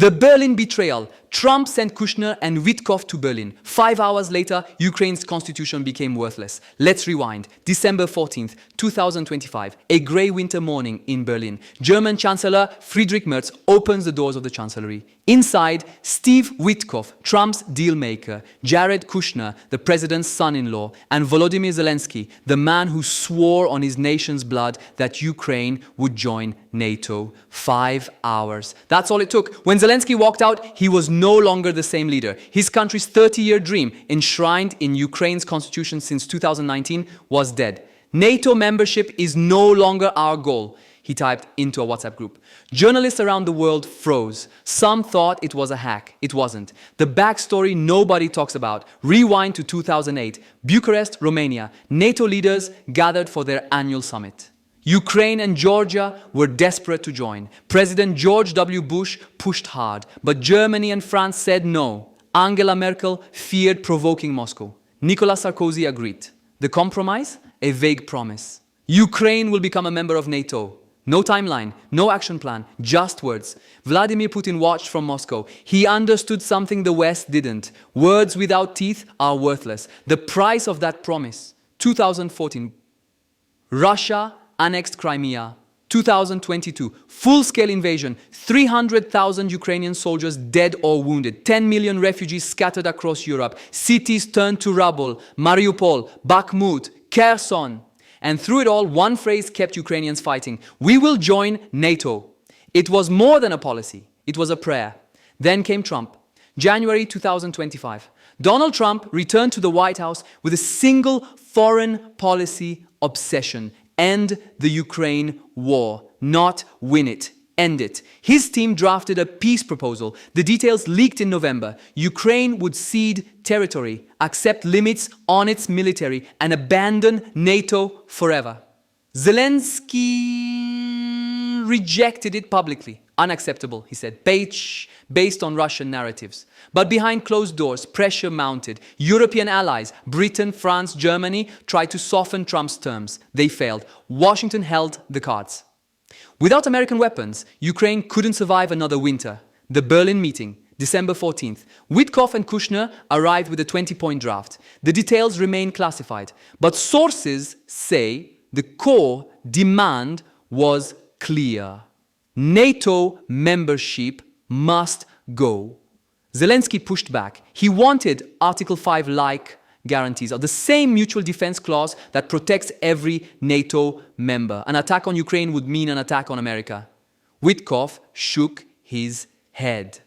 The Berlin betrayal. Trump sent Kushner and Witkoff to Berlin. 5 hours later, Ukraine's constitution became worthless. Let's rewind. December 14th, 2025. A grey winter morning in Berlin. German Chancellor Friedrich Merz opens the doors of the Chancellery. Inside, Steve Witkoff, Trump's dealmaker, Jared Kushner, the president's son-in-law, and Volodymyr Zelenskyy, the man who swore on his nation's blood that Ukraine would join NATO. 5 hours. That's all it took. When Zelenskyy walked out, he was no longer the same leader. His country's 30-year dream, enshrined in Ukraine's constitution since 2019, was dead. NATO membership is no longer our goal, he typed into a WhatsApp group. Journalists around the world froze. Some thought it was a hack. It wasn't. The backstory nobody talks about. Rewind to 2008. Bucharest, Romania. NATO leaders gathered for their annual summit. Ukraine and Georgia were desperate to join. President George W. Bush pushed hard, but Germany and France said no. Angela Merkel feared provoking Moscow. Nicolas Sarkozy agreed. The compromise? A vague promise. Ukraine will become a member of NATO. No timeline, no action plan, just words. Vladimir Putin watched from Moscow. He understood something the West didn't. Words without teeth are worthless. The price of that promise. 2014. Russia annexed Crimea. 2022, full-scale invasion, 300,000 Ukrainian soldiers dead or wounded, 10 million refugees scattered across Europe, cities turned to rubble, Mariupol, Bakhmut, Kherson. And through it all, one phrase kept Ukrainians fighting: we will join NATO. It was more than a policy, it was a prayer. Then came Trump. January 2025. Donald Trump returned to the White House with a single foreign policy obsession: end the Ukraine war, not win it, end it. His team drafted a peace proposal. The details leaked in November. Ukraine would cede territory, accept limits on its military, and abandon NATO forever. Zelenskyy rejected it publicly. Unacceptable, he said, based on Russian narratives. But behind closed doors, pressure mounted. European allies, Britain, France, Germany, tried to soften Trump's terms. They failed. Washington held the cards. Without American weapons, Ukraine couldn't survive another winter. The Berlin meeting, December 14th. Witkoff and Kushner arrived with a 20-point draft. The details remain classified, but sources say the core demand was clear. NATO membership must go. Zelenskyy pushed back. He wanted Article 5-like guarantees, or the same mutual defense clause that protects every NATO member. An attack on Ukraine would mean an attack on America. Witkoff shook his head.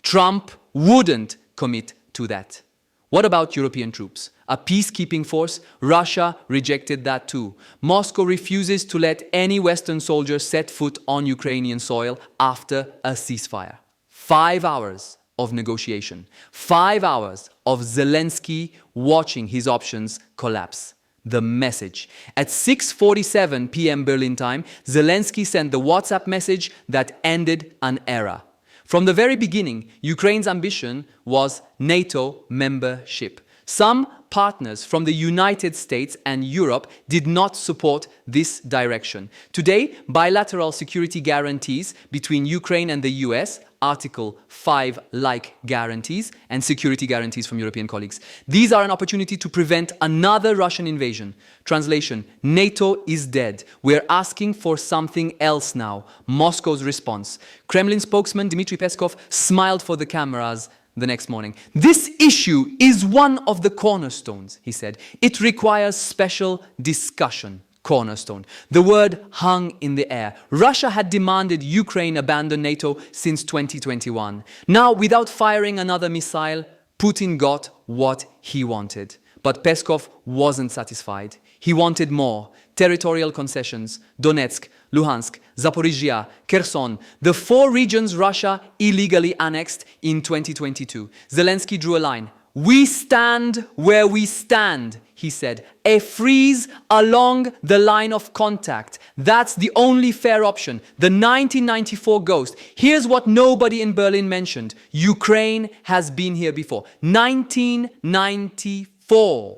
Trump wouldn't commit to that. What about European troops? A peacekeeping force? Russia rejected that too. Moscow refuses to let any Western soldier set foot on Ukrainian soil after a ceasefire. 5 hours of negotiation. 5 hours of Zelenskyy watching his options collapse. The message. At 6:47 p.m. Berlin time, Zelenskyy sent the WhatsApp message that ended an era. From the very beginning, Ukraine's ambition was NATO membership. Some partners from the United States and Europe did not support this direction. Today, bilateral security guarantees between Ukraine and the US, Article 5-like guarantees, and security guarantees from European colleagues. These are an opportunity to prevent another Russian invasion. Translation: NATO is dead. We're asking for something else now. Moscow's response. Kremlin spokesman Dmitry Peskov smiled for the cameras the next morning. This issue is one of the cornerstones, he said. It requires special discussion. Cornerstone. The word hung in the air. Russia had demanded Ukraine abandon NATO since 2021. Now, without firing another missile, Putin got what he wanted. But Peskov wasn't satisfied. He wanted more. Territorial concessions. Donetsk, Luhansk, Zaporizhia, Kherson, the 4 regions Russia illegally annexed in 2022. Zelenskyy drew a line. We stand where we stand, he said. A freeze along the line of contact. That's the only fair option. The 1994 ghost. Here's what nobody in Berlin mentioned. Ukraine has been here before. 1994.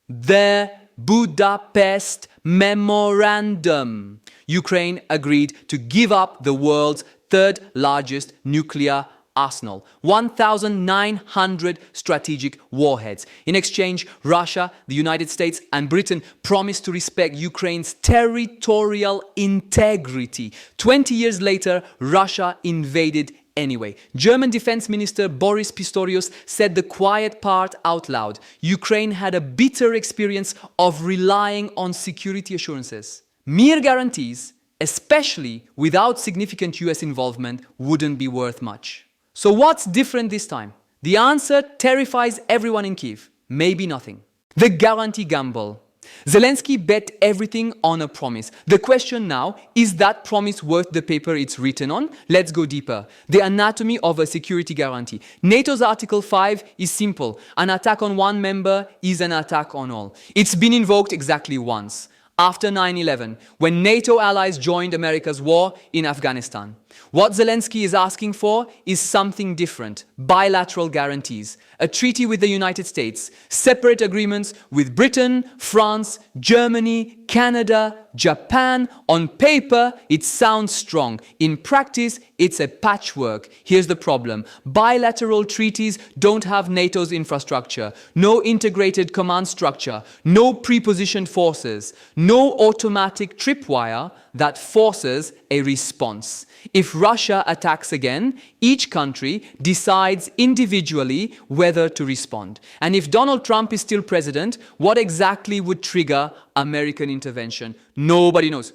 The Budapest Memorandum. Ukraine agreed to give up the world's third largest nuclear arsenal, 1,900 strategic warheads. In exchange, Russia, the United States, and Britain promised to respect Ukraine's territorial integrity. 20 years later, Russia invaded anyway. German Defense Minister Boris Pistorius said the quiet part out loud. Ukraine had a bitter experience of relying on security assurances. Mere guarantees, especially without significant US involvement, wouldn't be worth much. So what's different this time? The answer terrifies everyone in Kyiv. Maybe nothing. The guarantee gamble. Zelenskyy bet everything on a promise. The question now, is that promise worth the paper it's written on? Let's go deeper. The anatomy of a security guarantee. NATO's Article 5 is simple. An attack on one member is an attack on all. It's been invoked exactly once. After 9/11, when NATO allies joined America's war in Afghanistan. What Zelenskyy is asking for is something different. Bilateral guarantees, a treaty with the United States, separate agreements with Britain, France, Germany, Canada, Japan. On paper, it sounds strong. In practice, it's a patchwork. Here's the problem. Bilateral treaties don't have NATO's infrastructure, no integrated command structure, no pre-positioned forces, no automatic tripwire that forces a response. If Russia attacks again, each country decides individually whether to respond. And if Donald Trump is still president, what exactly would trigger American intervention? Nobody knows.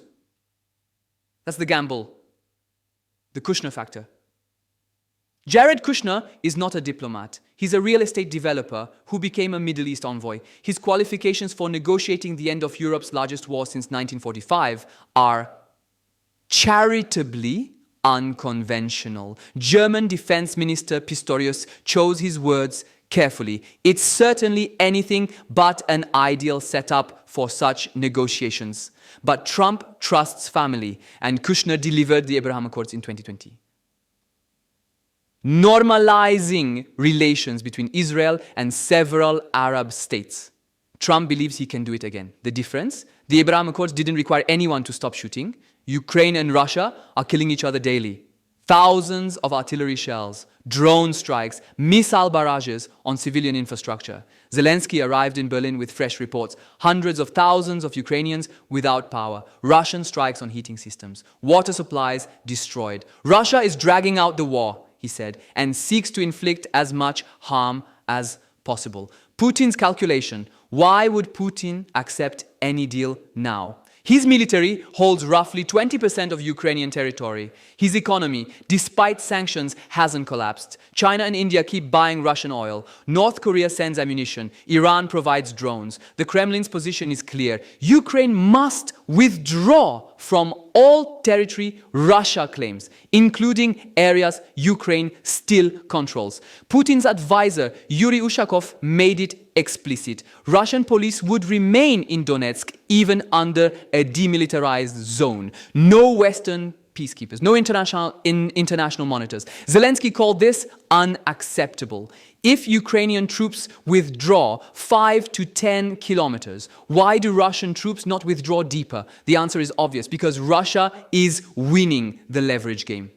That's the gamble. The Kushner factor. Jared Kushner is not a diplomat. He's a real estate developer who became a Middle East envoy. His qualifications for negotiating the end of Europe's largest war since 1945 are charitably unconventional. German Defense Minister Pistorius chose his words carefully. It's certainly anything but an ideal setup for such negotiations. But Trump trusts family, and Kushner delivered the Abraham Accords in 2020. Normalizing relations between Israel and several Arab states. Trump believes he can do it again. The difference? The Abraham Accords didn't require anyone to stop shooting. Ukraine and Russia are killing each other daily. Thousands of artillery shells, drone strikes, missile barrages on civilian infrastructure. Zelenskyy arrived in Berlin with fresh reports. Hundreds of thousands of Ukrainians without power. Russian strikes on heating systems. Water supplies destroyed. Russia is dragging out the war, he said, and seeks to inflict as much harm as possible. Putin's calculation. Why would Putin accept any deal now? His military holds roughly 20% of Ukrainian territory. His economy, despite sanctions, hasn't collapsed. China and India keep buying Russian oil. North Korea sends ammunition. Iran provides drones. The Kremlin's position is clear. Ukraine must withdraw from all territory Russia claims, including areas Ukraine still controls. Putin's advisor, Yuri Ushakov, made it explicit. Russian police would remain in Donetsk even under a demilitarized zone. No Western peacekeepers, no international monitors. Zelenskyy called this unacceptable. If Ukrainian troops withdraw 5 to 10 kilometers, why do Russian troops not withdraw deeper? The answer is obvious, because Russia is winning the leverage game.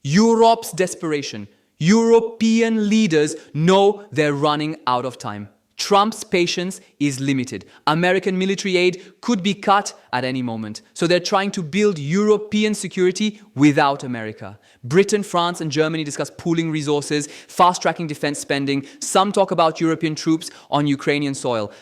Europe's desperation. European leaders know they're running out of time. Trump's patience is limited. American military aid could be cut at any moment. So they're trying to build European security without America. Britain, France, and Germany discuss pooling resources, fast-tracking defense spending. Some talk about European troops on Ukrainian soil.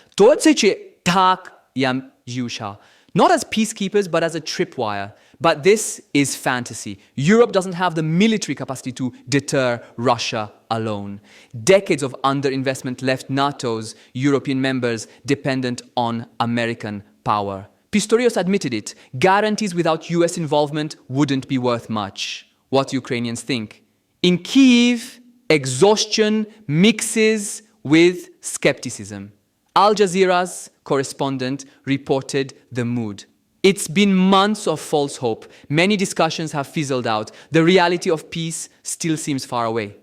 Not as peacekeepers, but as a tripwire. But this is fantasy. Europe doesn't have the military capacity to deter Russia alone. Decades of underinvestment left NATO's European members dependent on American power. Pistorius admitted it. Guarantees without US involvement wouldn't be worth much. What Ukrainians think. In Kyiv, exhaustion mixes with skepticism. Al Jazeera's correspondent reported the mood. It's been months of false hope. Many discussions have fizzled out. The reality of peace still seems far away.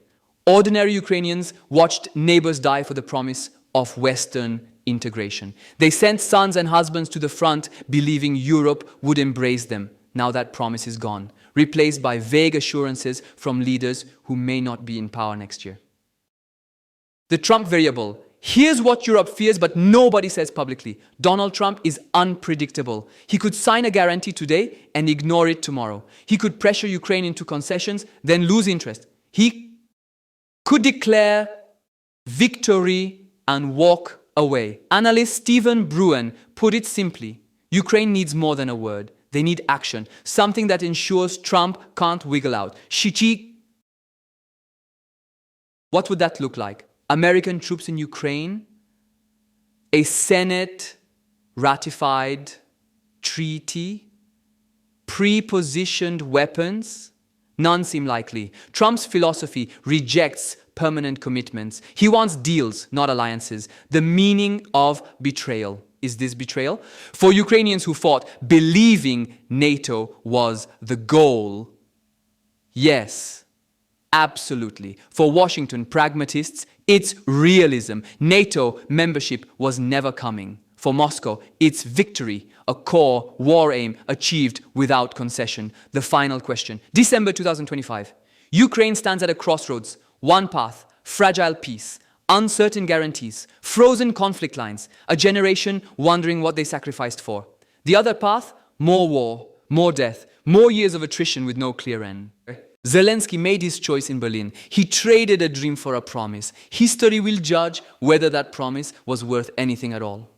Ordinary Ukrainians watched neighbors die for the promise of Western integration. They sent sons and husbands to the front, believing Europe would embrace them. Now that promise is gone. replaced by vague assurances from leaders who may not be in power next year. The Trump variable. Here's what Europe fears, but nobody says publicly. Donald Trump is unpredictable. He could sign a guarantee today and ignore it tomorrow. He could pressure Ukraine into concessions, then lose interest. He could declare victory and walk away. Analyst Stephen Bruin put it simply: Ukraine needs more than a word. They need action, something that ensures Trump can't wiggle out. What would that look like? American troops in Ukraine, a Senate-ratified treaty, pre-positioned weapons? None seem likely. Trump's philosophy rejects permanent commitments. He wants deals, not alliances. The meaning of betrayal. Is this betrayal? For Ukrainians who fought believing NATO was the goal, yes, absolutely. For Washington pragmatists, it's realism. NATO membership was never coming. For Moscow, it's victory, a core war aim achieved without concession. The final question. December 2025. Ukraine stands at a crossroads. One path, fragile peace, uncertain guarantees, frozen conflict lines, a generation wondering what they sacrificed for. The other path, more war, more death, more years of attrition with no clear end. Zelenskyy made his choice in Berlin. He traded a dream for a promise. History will judge whether that promise was worth anything at all.